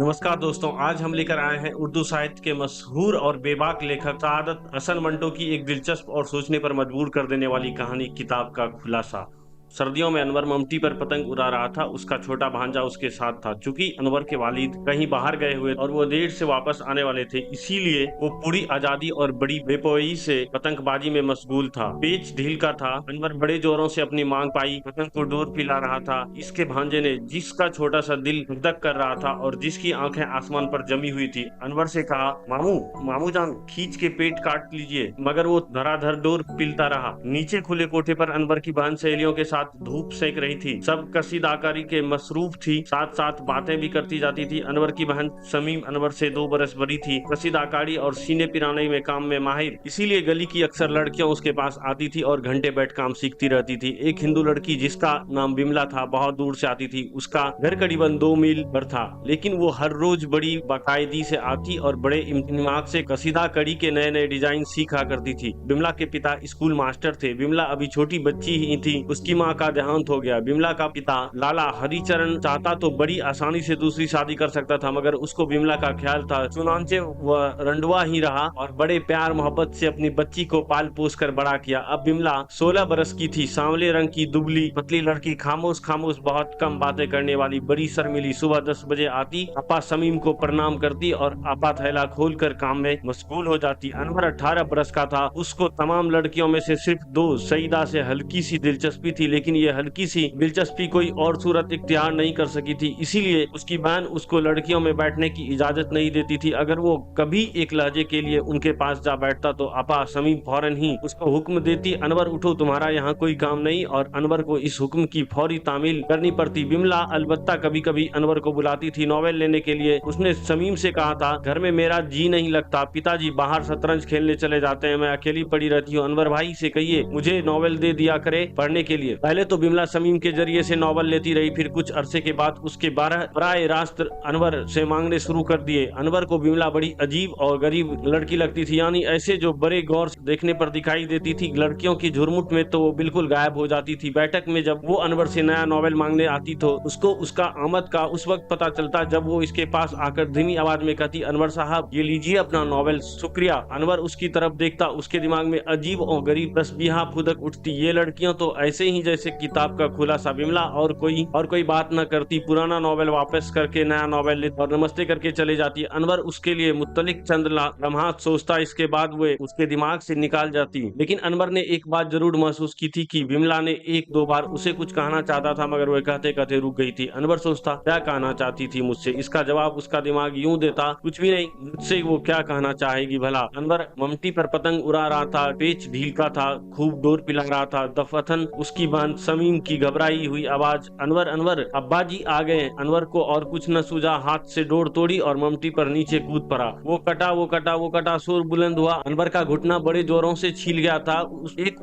नमस्कार दोस्तों, आज हम लेकर आए हैं उर्दू साहित्य के मशहूर और बेबाक लेखक सआदत हसन मंटो की एक दिलचस्प और सोचने पर मजबूर कर देने वाली कहानी किताब का खुलासा। सर्दियों में अनवर ममटी पर पतंग उड़ा रहा था। उसका छोटा भांजा उसके साथ था। चूंकि अनवर के वालिद कहीं बाहर गए हुए और वो देर से वापस आने वाले थे, इसीलिए वो पूरी आजादी और बड़ी बेपोई से पतंगबाजी में मशगूल था। पेच ढील का था। अनवर बड़े जोरों से अपनी मांग पाई पतंग को डोर पिला रहा था। इसके भांजे ने, जिसका छोटा सा दिल धक कर रहा था और जिसकी आंखें आसमान पर जमी हुई थी, अनवर से कहा, मामू मामू जान, खींच के पेट काट लीजिए। मगर वो धराधर डोर पिलता रहा। नीचे खुले कोठे पर अनवर की बहन सहेलियों के साथ धूप सेक रही थी। सब कसीदाकारी के मसरूफ थी, साथ साथ बातें भी करती जाती थी। अनवर की बहन समीम अनवर से 2 बरस बड़ी थी, कसीदाकारी और सीने पिराने में काम में माहिर। इसीलिए गली की अक्सर लड़कियां उसके पास आती थी और घंटे बैठ काम सीखती रहती थी। एक हिंदू लड़की जिसका नाम बिमला था बहुत दूर से आती थी। उसका घर करीबन 2 मील पर था, लेकिन वो हर रोज बड़ी बाकायदी से आती और बड़े दिमाग से कसीदा कड़ी के नए नए डिजाइन सीखा करती थी। बिमला के पिता स्कूल मास्टर थे। बिमला अभी छोटी बच्ची ही थी। उसकी माँ का देहांत हो गया। बिमला का पिता लाला हरिचरण चाहता तो बड़ी आसानी से दूसरी शादी कर सकता था, मगर उसको बिमला का ख्याल था। चुनांचे वह रंडवा ही रहा और बड़े प्यार मोहब्बत से अपनी बच्ची को पाल पोस कर बड़ा किया। अब बिमला 16 बरस की थी। सांवले रंग की दुबली पतली लड़की, खामोश खामोश, बहुत कम बातें करने वाली, बड़ी शर्मिली। सुबह 10 बजे आती, अपा समीम को प्रणाम करती और आपा थैला खोल कर काम में मशगूल हो जाती। अनवर 18 बरस का था। उसको तमाम लड़कियों में से सिर्फ 2 सईदा से हल्की सी दिलचस्पी थी, लेकिन ये हल्की सी दिलचस्पी कोई और सूरत इख्तियार नहीं कर सकी थी। इसीलिए उसकी बहन उसको लड़कियों में बैठने की इजाजत नहीं देती थी। अगर वो कभी एक लहजे के लिए उनके पास जा बैठता तो आपा समीम फौरन ही उसको हुक्म देती, अनवर उठो, तुम्हारा यहाँ कोई काम नहीं, और अनवर को इस हुक्म की फौरी तामील करनी पड़ती। बिमला अलबत्ता कभी कभी अनवर को बुलाती थी नॉवेल लेने के लिए। उसने समीम से कहा था, घर में मेरा जी नहीं लगता, पिताजी बाहर शतरंज खेलने चले जाते हैं, मैं अकेली पड़ी रहती हूँ। अनवर भाई से कहिए मुझे नॉवेल दे दिया करे पढ़ने के लिए। पहले तो बिमला समीम के जरिए से नॉवल लेती रही, फिर कुछ अरसे के बाद उसके 12 बराए रास्त अनवर से मांगने शुरू कर दिए। अनवर को बिमला बड़ी अजीब और गरीब लड़की लगती थी, यानी ऐसे जो बड़े गौर से देखने पर दिखाई देती थी। लड़कियों की झुरमुट में तो वो बिल्कुल गायब हो जाती थी। बैठक में जब वो अनवर से नया नॉवेल मांगने आती तो उसको उसका आमद का उस वक्त पता चलता जब वो इसके पास आकर धीमी आवाज में कहती, अनवर साहब ये लीजिए अपना नॉवेल, शुक्रिया। अनवर उसकी तरफ देखता। उसके दिमाग में अजीब और गरीब तस्बीहा फुदक उठती। ये लड़कियां तो ऐसे ही जैसे किताब का खुलासा। बिमला और कोई बात न करती, पुराना नॉवेल वापस करके नया नॉवेल लेती और नमस्ते करके चले जाती। अनवर उसके लिए मुत्तलिक चंद लम्हात सोचता, इसके बाद वो उसके दिमाग से निकाल जाती। लेकिन अनवर ने एक बात जरूर महसूस की थी कि बिमला ने 1-2 बार उसे कुछ कहना चाहता था, मगर वह कहते कहते रुक गई थी। अनवर सोचता, क्या कहना चाहती थी मुझसे? इसका जवाब उसका दिमाग यूं देता, कुछ भी नहीं, मुझसे वो क्या कहना चाहेगी भला। अनवर ममटी पर पतंग उड़ा रहा था, पेच ढील का था, खूब डोर पिला रहा था। दफअतन उसकी बहन समीम की घबराई हुई आवाज, अनवर अनवर, अब्बा जी आ गए। अनवर को और कुछ न सूझा, हाथ से डोर तोड़ी और ममटी पर नीचे कूद पड़ा। वो कटा, शोर बुलंद हुआ। अनवर का घुटना बड़े जोरों से छील गया था।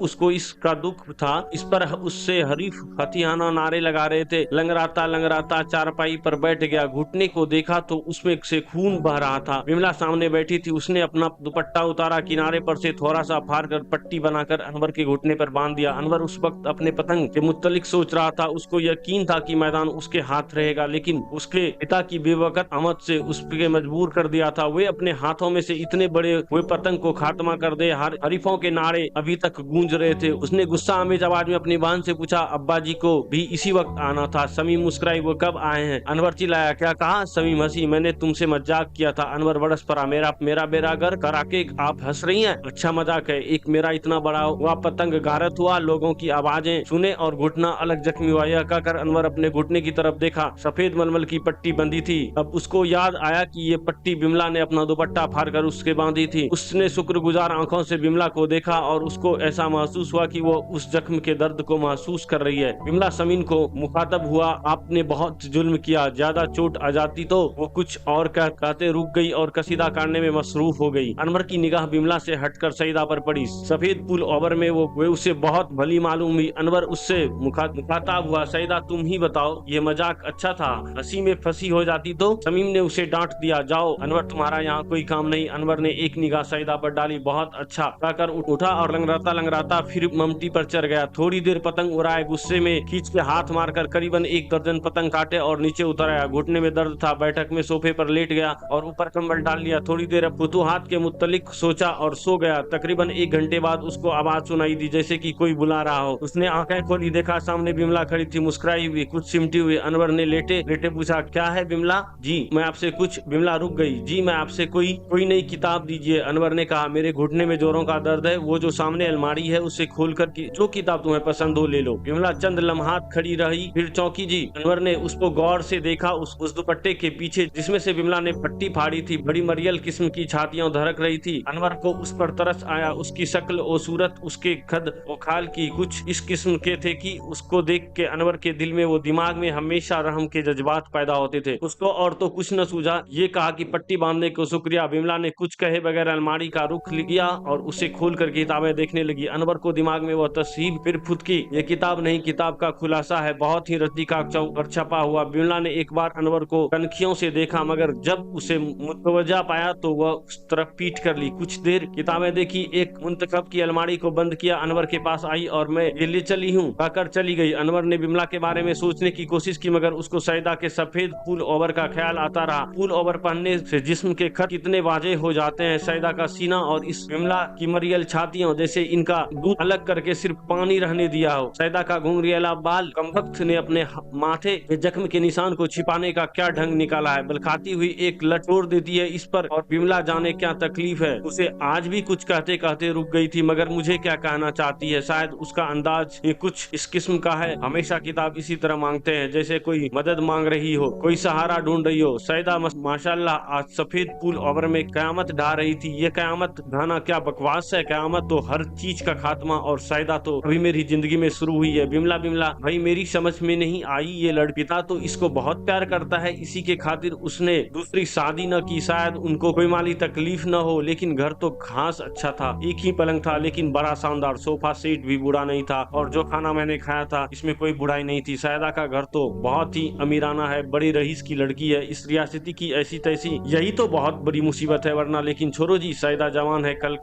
उसको इसका दुख था। इस पर उससे हरीफ फतिहाना नारे लगा रहे थे। लंगराता चारपाई पर बैठ गया। घुटने को देखा तो उसमें से खून बह रहा था। बिमला सामने बैठी थी। उसने अपना दुपट्टा उतारा, किनारे पर से थोड़ा सा फाड़ कर पट्टी बनाकर अनवर के घुटने पर बांध दिया। अनवर उस वक्त अपने पतंग के मुत्तलिक सोच रहा था। उसको यकीन था कि मैदान उसके हाथ रहेगा, लेकिन उसके पिता की बेवकत आमद से उसके मजबूर कर दिया था। वे अपने हाथों में से इतने बड़े हुए पतंग को खात्मा कर दे। हरीफों के नारे अभी तक गूंज रहे थे। उसने गुस्सा आमेज आवाज में अपनी बहन से पूछा, अब्बा जी को भी इसी वक्त आना था? समीम मुस्कुराई, वो कब आए हैं? अनवर चिल्लाया, क्या कहा? समीम हंसी, मैंने तुमसे मजाक किया था। अनवर बरस पड़ा, मेरा बेरागर कराके आप हंस रही हैं? अच्छा मजाक है। एक मेरा इतना बड़ा हुआ पतंग गारत हुआ, लोगों की आवाजें सुने और घुटना अलग जख्मी हुआ। यह कहकर अनवर अपने घुटने की तरफ देखा। सफेद मलमल की पट्टी बंधी थी। अब उसको याद आया कि ये पट्टी बिमला ने अपना दुपट्टा फाड़कर उसके बांधी थी। उसने शुक्रगुजार आंखों से बिमला को देखा और उसको ऐसा महसूस हुआ कि वो उस जख्म के दर्द को महसूस कर रही है। बिमला समीन को मुखातब हुआ, आपने बहुत जुल्म किया, ज्यादा चोट आ जाती तो। वो कुछ और कहते रुक गई और कसीदा काटने में मसरूफ हो गई। अनवर की निगाह बिमला से हटकर सईदा पर पड़ी। सफेद पुल ओवर में वो उसे बहुत भली मालूम हुई। अनवर उससे मुखाताब हुआ, सईदा तुम ही बताओ, ये मजाक अच्छा था, हंसी में फंसी हो जाती तो। समीम ने उसे डांट दिया, जाओ अनवर, तुम्हारा यहाँ कोई काम नहीं। अनवर ने एक निगाह सईदा पर डाली, बहुत अच्छा कहकर उठा और लंगड़ाता लंगड़ाता फिर ममटी पर चढ़ गया। थोड़ी देर पतंग उड़ाए, गुस्से में खींच के हाथ मारकर करीबन 1 दर्जन पतंग काटे और नीचे उतर आया। घुटने में दर्द था, बैठक में सोफे पर लेट गया और ऊपर कंबल डाल लिया। थोड़ी देर फुतूहात के मुत्तलिक सोचा और सो गया। तकरीबन 1 घंटे बाद उसको आवाज सुनाई दी, जैसे कि कोई बुला रहा हो। उसने आंखें खोली, देखा सामने बिमला खड़ी थी, मुस्कुराई हुई, कुछ सिमटी हुई। अनवर ने लेटे लेटे पूछा, क्या है बिमला? जी मैं आपसे कुछ। बिमला रुक गई। जी मैं आपसे कोई नई किताब दीजिए। अनवर ने कहा, मेरे घुटने में जोरों का दर्द है, वो जो सामने अलमारी है उससे खोलकर जो किताब तुम्हें पसंद हो ले लो। बिमला चंद लम्हात खड़ी रही, फिर चौंकी। जी। अनवर ने उसको गौर से देखा। उस दुपट्टे के पीछे जिसमें से बिमला ने पट्टी फाड़ी थी, बड़ी मरियल किस्म की छातियां धड़क रही थी। अनवर को उस पर तरस आया। उसकी शक्ल और सूरत, उसके खद और खाल की कुछ इस किस्म के थे कि उसको देख के अनवर के दिल में वो दिमाग में हमेशा रहम के जज्बात पैदा होते थे। उसको और तो कुछ न सूझा। ये कहा कि पट्टी बांधने को शुक्रिया। बिमला ने कुछ कहे बगैर अलमारी का रुख लिया और उसे खोल कर किताबें देखने लगी। अनवर को दिमाग में वह तस्वीर फिर फुदकी। ये किताब नहीं, किताब का खुलासा है, बहुत ही रद्दी कागजों पर छपा हुआ। बिमला ने एक बार अनवर को कनखियों से देखा, मगर जब उसे मुतवज्जा पाया तो वह उस तरफ पीट कर ली। कुछ देर किताबें देखी, एक मुंतखब की अलमारी को बंद किया, अनवर के पास आई और मैं ये ले चली हूँ कहकर चली गई। अनवर ने बिमला के बारे में सोचने की कोशिश की, मगर उसको सईदा के सफेद पुल ओवर का ख्याल आता रहा। पुल ओवर पहनने से जिस्म के खत कितने वाजे हो जाते हैं। सईदा का सीना और इस बिमला की मरियल छातियों, जैसे इनका दूध अलग करके सिर्फ पानी रहने दिया हो। सईदा का घुंघरीला बाल। कमबख्त ने अपने माथे के जख्म के निशान को छिपाने का क्या ढंग निकाला है। बलखाती हुई एक लट छोड़ देती है इस पर, और बिमला जाने क्या तकलीफ है उसे। आज भी कुछ कहते कहते रुक गई थी, मगर मुझे क्या कहना चाहती है, शायद उसका अंदाज ये कुछ इस किस्म का है। हमेशा किताब इसी तरह मांगते हैं, जैसे कोई मदद मांग रही हो, कोई सहारा ढूंढ रही हो। सईदा माशाल्लाह आज सफेद पुल ओवर में कयामत ढा रही थी। ये कयामत ढाना क्या बकवास है, कयामत तो हर चीज का खात्मा, और सईदा तो अभी मेरी जिंदगी में शुरू हुई है। बिमला बिमला भाई मेरी समझ में नहीं आई, ये लड़का तो इसको बहुत प्यार करता है, इसी के खातिर उसने दूसरी शादी न की। शायद उनको कोई माली तकलीफ न हो, लेकिन घर तो खास अच्छा था। एक ही पलंग था, लेकिन बड़ा शानदार सोफा सेट भी बुरा नहीं था, और जो खाना मैंने खाया था इसमें कोई बुराई नहीं थी। सईदा का घर तो बहुत ही अमीराना है, बड़ी रईस की लड़की है, इस रियासती की ऐसी तैसी, यही तो बहुत बड़ी मुसीबत है। वरना लेकिन छोड़ो जी, सईदा जवान है, कल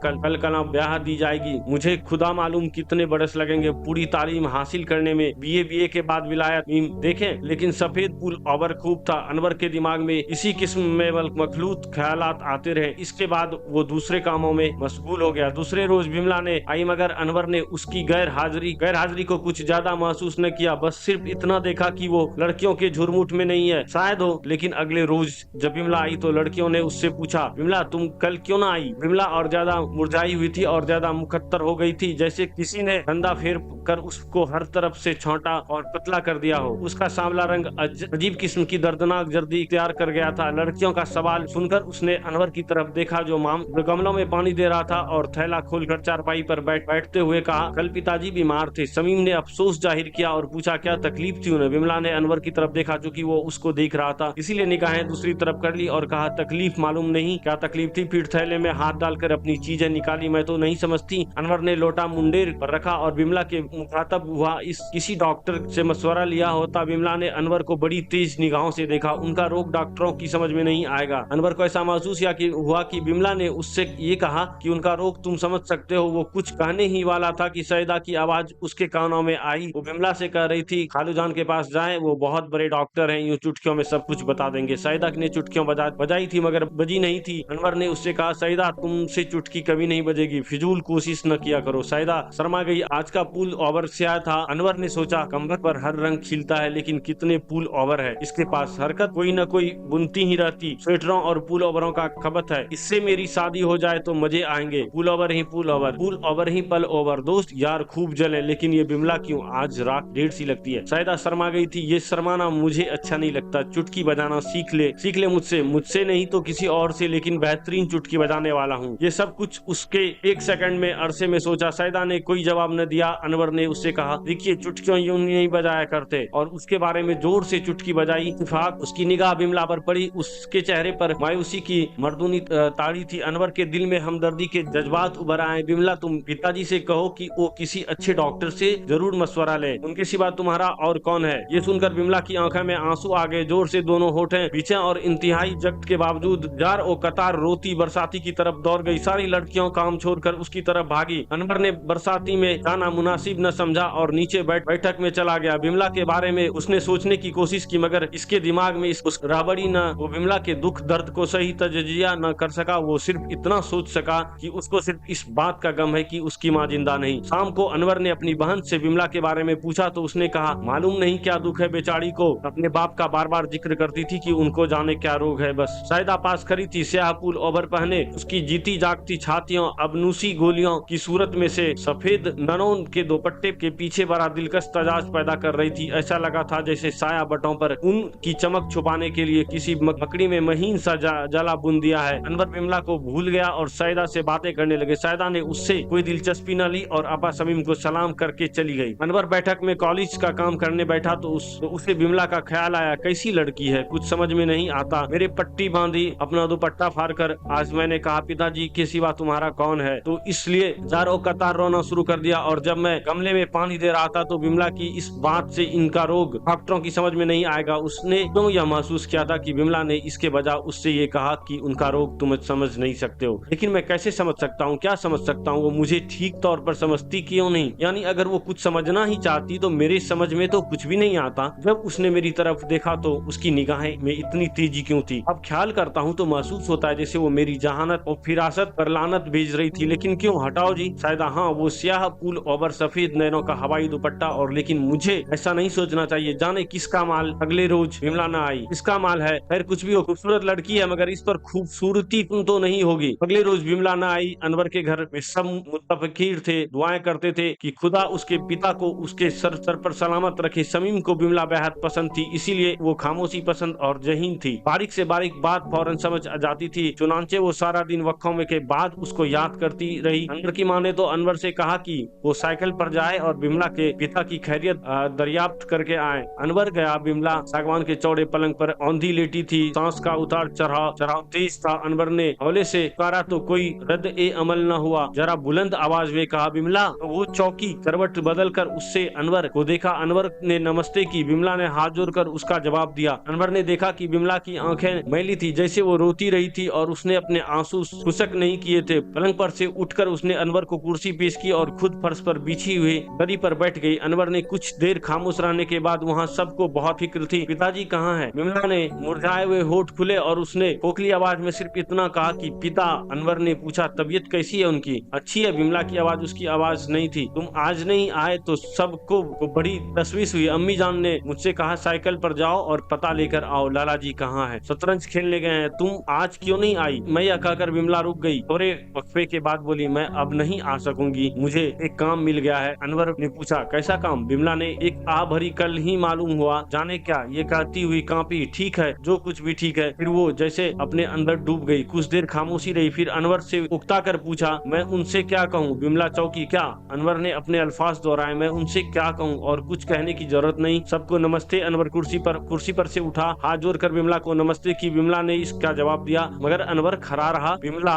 ब्याह दी जाएगी। मुझे खुदा मालूम कितने बरस लगेंगे पूरी तालीम हासिल करने में, बीए के बाद विलायत देखें। लेकिन सफेद पुल ओवर खूब था। अनवर के दिमाग में इसी किस्म में मखलूत ख्यालात आते रहे। इसके बाद वो दूसरे कामों में मशगूल हो गया। दूसरे रोज बिमला ने आई, मगर अनवर ने उसकी गैर हाजिरी को कुछ ज्यादा महसूस न किया। बस सिर्फ इतना देखा कि वो लड़कियों के झुरमुट में नहीं है, शायद हो। लेकिन अगले रोज जब बिमला आई तो लड़कियों ने उससे पूछा, बिमला तुम कल क्यों ना आई? बिमला और ज्यादा मुरझाई हुई थी और ज्यादा मुकद्दर हो गई थी, जैसे किसी ने धंधा फेर कर उसको हर तरफ से छौंटा और पतला कर दिया हो। उसका सांवला रंग अजीब किस्म की दर्दनाक जर्दी इख्तियार कर गया था। लड़कियों का सवाल सुनकर उसने अनवर की तरफ देखा, जो गमलों में पानी दे रहा था, और थैला खोलकर चारपाई पर बैठते हुए कहा, कल पिताजी बीमार थे। समीम ने अफसोस जाहिर किया और पूछा, क्या तकलीफ थी उन्हें? बिमला ने अनवर की तरफ देखा, चूंकि वो उसको देख रहा था इसीलिए निगाहें दूसरी तरफ कर ली, और कहा, तकलीफ मालूम नहीं। क्या तकलीफ थी? फिर थैले में हाथ डालकर अपनी चीजें निकाली। मैं तो नहीं समझती। अनवर ने लोटा मुंडेर पर रखा और बिमला के मुखातब हुआ, इस किसी डॉक्टर से मशवरा लिया होता। बिमला ने अनवर को बड़ी तेज निगाहों से देखा। उनका रोग डॉक्टरों की समझ में नहीं आएगा। अनवर को ऐसा महसूस हुआ कि बिमला ने उससे ये कहा कि उनका रोग तुम समझ सकते हो। वो कुछ कहने ही वाला था कि सईदा की आवाज उसके कानों में आई। वो बिमला से कह रही थी, खालू जान के पास जाएं, वो बहुत बड़े डॉक्टर हैं, यूं चुटकियों में सब कुछ बता देंगे। सईदा ने चुटकियों बजाई थी, मगर बजी नहीं थी। अनवर ने उससे कहा, सईदा तुमसे चुटकी कभी नहीं बजेगी, फिजूल कोशिश न किया करो। सईदा शर्मा गई। आज का पुल ओवर से आया था। अनवर ने सोचा, कमबख्त पर हर रंग खिलता है, लेकिन कितने पुल ओवर है इसके पास। हरकत कोई न कोई बुनती ही रहती। स्वेटरों और पुल ओवरों का खपत है। इससे मेरी शादी हो जाए तो मजे आएंगे। पुल ओवर ही पुल ओवर ही पल ओवर। दोस्त यार खूब जले, लेकिन ये बिमला क्यों आज रात डेढ़ सी लगती है। सईदा शर्मा गई थी। ये शर्माना मुझे अच्छा नहीं लगता। चुटकी बजाना सीख ले मुझसे नहीं तो किसी और से, लेकिन बेहतरीन चुटकी बजाने वाला हूँ। ये सब कुछ उसके एक सेकंड में अरसे में सोचा। सईदा ने कोई जवाब न दिया। अनवर ने उससे कहा, देखिए चुटकियों यूं नहीं बजाया करते, और उसके बारे में जोर से चुटकी बजाई। इत्तेफाक उसकी निगाह बिमला पर पड़ी। उसके चेहरे पर मायूसी की मर्दूनी ताड़ी थी। अनवर के दिल में हमदर्दी के जज्बात उभर आए। बिमला तुम पिताजी से कहो कि वो किसी अच्छे डॉक्टर से जरूर मशवरा ले, उनके सिवा तुम्हारा और कौन है। ये सुनकर विमला की आंखों में आंसू आ गए, जोर से दोनों होठें पीछे और इंतहाई जब्त के बावजूद जार और कतार रोती बरसाती की तरफ दौड़ गई। सारी लड़कियों काम छोड़कर उसकी तरफ भागी। अनवर ने बरसाती में जाना मुनासिब न समझा और नीचे बैठक में चला गया। विमला के बारे में उसने सोचने की कोशिश की, मगर इसके दिमाग में उस राबड़ी न वो विमला के दुख दर्द को सही तजिया न कर सका। वो सिर्फ इतना सोच सका कि उसको सिर्फ इस बात का गम है कि उसकी माँ जिंदा नहीं। शाम को अनवर ने अपनी बहन से विमला के बारे में पूछा तो उसने कहा, मालूम नहीं क्या दुख है बेचारी को, अपने बाप का बार बार जिक्र करती थी कि उनको जाने क्या रोग है। बस शायद पास खड़ी थी, स्याह पुल ओवर पहने, उसकी जीती जागती छातियों अबनूसी गोलियों की सूरत में से सफेद ननोन के दुपट्टे के पीछे बड़ा दिलकश तजाज पैदा कर रही थी। ऐसा लगा था जैसे साया बटों पर ऊन की चमक छुपाने के लिए किसी मकड़ी में महीन सा जला बुन दिया है। अनवर विमला को भूल गया और सैदा से बातें करने लगे। सैदा ने उससे कोई दिलचस्पी न ली और आपा समीम को सलाम करके चली गई। अनवर बैठक में कॉलेज का काम करने बैठा तो उसे विमला का ख्याल आया। कैसी लड़की है, कुछ समझ में नहीं आता। मेरे पट्टी बांधी, अपना दुपट्टा फाड़ कर आज मैंने कहा, पिताजी के सिवा तुम्हारा कौन है, तो इसलिए जारो कतार रोना शुरू कर दिया। और जब मैं गमले में पानी दे रहा था तो विमला की इस बात से इनका रोग डॉक्टरों की समझ में नहीं आएगा। उसने क्यों यह महसूस किया था कि विमला ने इसके बजाय उससे ये कहा कि उनका रोग तुम समझ नहीं सकते हो। लेकिन मैं कैसे समझ सकता हूँ, क्या समझ सकता हूँ, वो मुझे ठीक तौर पर समझती क्यों नहीं। यानी अगर वो कुछ समझना ही चाहती तो मेरे समझ में तो कुछ भी नहीं आता। जब उसने मेरी तरफ देखा तो उसकी निगाहें में इतनी तेजी क्यों थी। अब ख्याल करता हूँ तो महसूस होता है जैसे वो मेरी जहानत और फिरासत पर लानत भेज रही थी। लेकिन क्यों, हटाओ जी। शायद हाँ, वो स्याह पुल ओवर सफेद नैनों का हवाई दुपट्टा, और लेकिन मुझे ऐसा नहीं सोचना चाहिए। जाने किसका माल अगले रोज विमला न आई, किसका माल है। खैर कुछ भी हो, खूबसूरत लड़की है, मगर इस पर खूबसूरती तो नहीं होगी। अगले रोज विमला न आई। अनवर के घर में सब मुतफिकीर थे, दुआएं करते थे कि खुदा उसके पिता को उसके सर पर सलामत रखे। समीम को विमला बेहद पसंद थी, इसीलिए वो खामोशी पसंद और जहीन थी। बारीक से बारीक बात फौरन समझ आ जाती थी। चुनांचे वो सारा दिन वक्फों में के बाद उसको याद करती रही। अनवर की माँ ने तो अनवर से कहा कि वो साइकिल पर जाए और विमला के पिता की खैरियत दरियाफ्त करके आए। अनवर गया। विमला सागवान के चौड़े पलंग पर औंधी लेटी थी। सांस का उतार चढ़ाव तेज था। अनवर ने हौले से पुकारा तो कोई रद्द ए अमल न हुआ। जरा बुलंद आवाज में कहा, विमला। वो चौकी करवट बदल कर उससे अनवर को देखा। अनवर ने नमस्ते की। विमला ने हाथ जोड़कर उसका जवाब दिया। अनवर ने देखा कि विमला की आंखें मैली थी, जैसे वो रोती रही थी और उसने अपने आंसू खुशक नहीं किए थे। पलंग पर से उठकर उसने अनवर को कुर्सी पेश की और खुद फर्श पर बिछी हुई दरी पर बैठ गई। अनवर ने कुछ देर खामोश रहने के बाद वहाँ सबको बहुत फिक्र थी, पिताजी कहाँ है। विमला ने मुरझाए हुए होठ खुले और उसने खोखली आवाज में सिर्फ इतना कहा कि पिता। अनवर ने पूछा, तबीयत कैसी है उनकी। अच्छी है। विमला की आवाज उसकी आवाज नहीं थी। तुम आज नहीं आए तो सबको बड़ी तशवीश हुई। अम्मी जान ने मुझसे कहा साइकिल पर जाओ और पता लेकर आओ लाला जी कहाँ है, शतरंज खेलने गए हैं। तुम आज क्यों नहीं आई। मैं यह कहकर विमला रुक गई। थोड़े वक्फे के बाद बोली, मैं अब नहीं आ सकूंगी, मुझे एक काम मिल गया है। अनवर ने पूछा, कैसा काम। विमला ने एक आ भरी कल ही मालूम हुआ। जाने क्या, ये कहती हुई कांपी। ठीक है, जो कुछ भी ठीक है। फिर वो जैसे अपने अंदर डूब गई। कुछ देर खामोशी रही, फिर अनवर से उकता कर पूछा, मैं उनसे क्या कहूँ। विमला चौकी। क्या। अनवर ने अपने अल्फाज दोहराए, मैं उनसे क्या कहूँ, और कुछ कहने की जरूरत नहीं। सबको नमस्ते। अनवर कुर्सी पर से उठा, हाथ जोड़कर विमला को नमस्ते की। विमला ने इसका जवाब दिया, मगर अनवर खड़ा रहा। विमला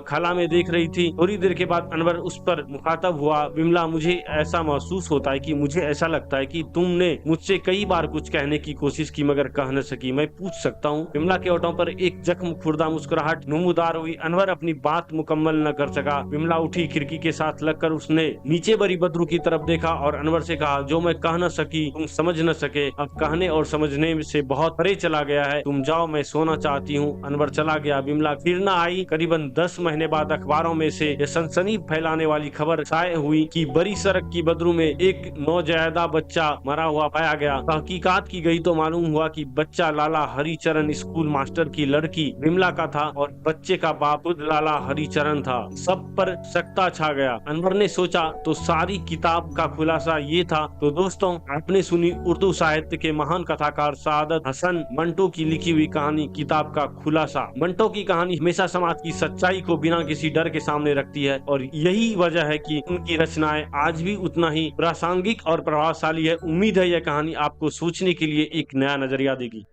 खला में देख रही थी। थोड़ी देर के बाद अनवर उस पर मुखातब हुआ, विमला, मुझे ऐसा महसूस होता है कि मुझे ऐसा लगता है कि तुमने मुझसे कई बार कुछ कहने की कोशिश की मगर कह न सकी। मैं पूछ सकता हूँ। विमला के होठों पर एक जख्म खुर्दा मुस्कुराहट नमूदार हुई। अनवर अपनी बात मुकम्मल न कर सका। विमला उठी, खिड़की के साथ लगकर उसने नीचे बरी बद्रू की तरफ देखा और अनवर से कहा, जो मैं कह न सकी तुम समझ न सके, अब कहने और समझने से बहुत परे चला गया है। तुम जाओ, मैं सोना चाहती हूँ। अनवर चला गया। विमला फिर न आई। करीबन 10 महीने बाद अखबारों में से यह सनसनी फैलाने वाली खबर शाये हुई कि बड़ी सड़क की बद्रू में एक नौजैदा बच्चा मरा हुआ पाया गया। तहकीकात की गई तो मालूम हुआ कि बच्चा लाला हरिचरण स्कूल मास्टर की लड़की विमला का था और बच्चे का बाप खुद लाला हरिचरण था। सब पर सकता छा गया। अनवर ने सोचा तो सारी किताब का खुलासा ये था। तो दोस्तों, आपने सुनी उर्दू साहित्य के महान कथाकार सादत हसन मंटो की लिखी हुई कहानी किताब का खुलासा। मंटो की कहानी हमेशा समाज की सच्चाई को बिना किसी डर के सामने रखती है और यही वजह है कि उनकी रचनाएं आज भी उतना ही प्रासंगिक और प्रभावशाली है। उम्मीद है यह कहानी आपको सोचने के लिए एक नया नजरिया देगी।